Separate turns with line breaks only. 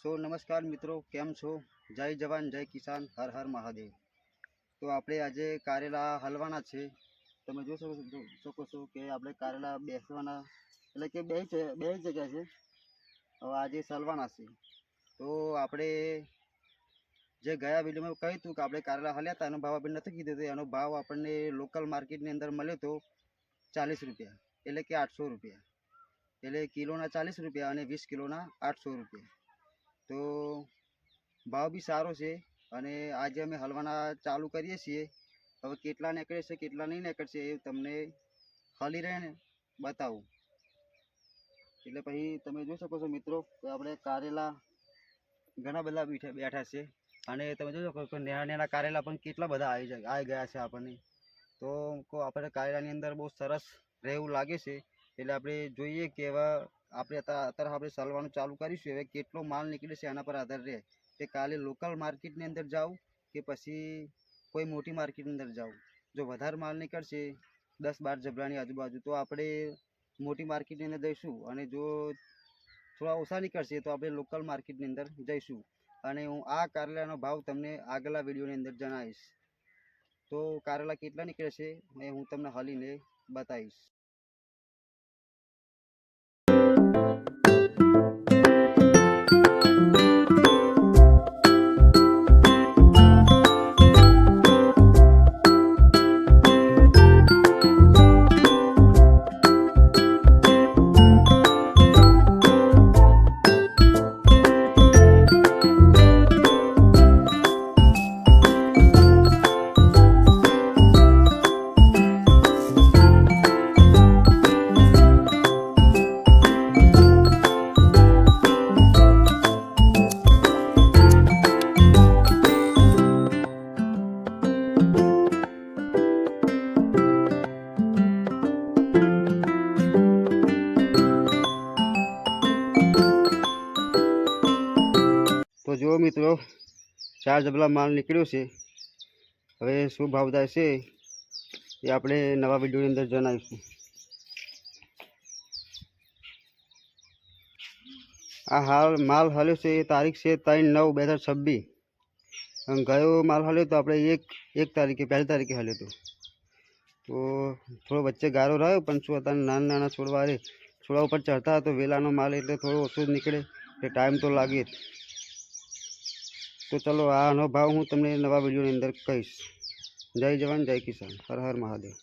नमस्कार मित्रों, केम छो? जय जवान जय किसान, हर हर महादेव। तो આપણે આજે કારેલા હલવાના છે। તમે જોઈ શકો છો કે આપણે કારેલા બેસવાના એટલે કે બે જગ્યા છે। હવે આજે સલવાના છે। તો આપણે જે ગયા વિડીયોમાં કહ્યું હતું કે આપણે કારેલા હલ્યા હતા, એનો ભાવ આપણે નથી કીધો તો એનો ભાવ આપણને લોકલ માર્કેટની અંદર મળ્યો તો 40 રૂપિયા, એટલે કે 800 રૂપિયા। એટલે કિલોના 40 રૂપિયા અને 20 કિલોના 800 રૂપિયા। તો ભાવ બી સારો છે અને આજે અમે હલવાના ચાલુ કરીએ છીએ। હવે કેટલા નીકળે છે કેટલા નહીં નીકળશે એ તમને હલી રહીને બતાવું। એટલે પછી તમે જોઈ શકો છો મિત્રો કે આપણે કારેલા ઘણા બધા બેઠા છે અને તમે જોઈ શકો છો નાના નાના કારેલા પણ કેટલા બધા આવી ગયા છે આપણને। તો આપણે કારેલાની અંદર બહુ સરસ રહેવું લાગે છે। એટલે આપણે જોઈએ કે હવે આપણે અત્યારે આપણે સલવાનું ચાલુ કરીશું। હવે કેટલો માલ નીકળે છે એના પર આધાર રહે કે કાલે લોકલ માર્કેટની અંદર જાઉં કે પછી કોઈ મોટી માર્કેટની અંદર જાઉં। જો વધારે માલ નીકળશે 10-12 જબલાની આજુબાજુ તો આપણે મોટી માર્કેટની અંદર જઈશું અને જો થોડા ઓછા નીકળશે તો આપણે લોકલ માર્કેટની અંદર જઈશું। અને હું આ કારેલાનો ભાવ તમને આગલા વિડીયોની અંદર જણાવીશ। તો કારેલા કેટલા નીકળે છે એ હું તમને હલીને બતાવીશ। તો જો મિત્રો 4 જબલા માલ નીકળ્યો છે। હવે શું ભાવ થાય છે એ આપણે નવા વિડીયોની અંદર જણાવીશું। આ હાલ માલ હલ્યો છે એ તારીખ છે 3/9/2026 અને ગયો માલ હલ્યો તો આપણે 1 તારીખે 1 તારીખે હલ્યો હતો। તો થોડો વચ્ચે ગારો રહ્યો પણ શું હતા નાના છોડવા છોડવા ઉપર ચડતા તો વેલાનો માલ એટલે થોડો ઓછો જ નીકળે એટલે ટાઈમ તો લાગે જ। તો ચલો આનો ભાવ હું તમને નવા વિડીયોની અંદર કહીશ। જય જવાન જય કિસાન, હર હર મહાદેવ।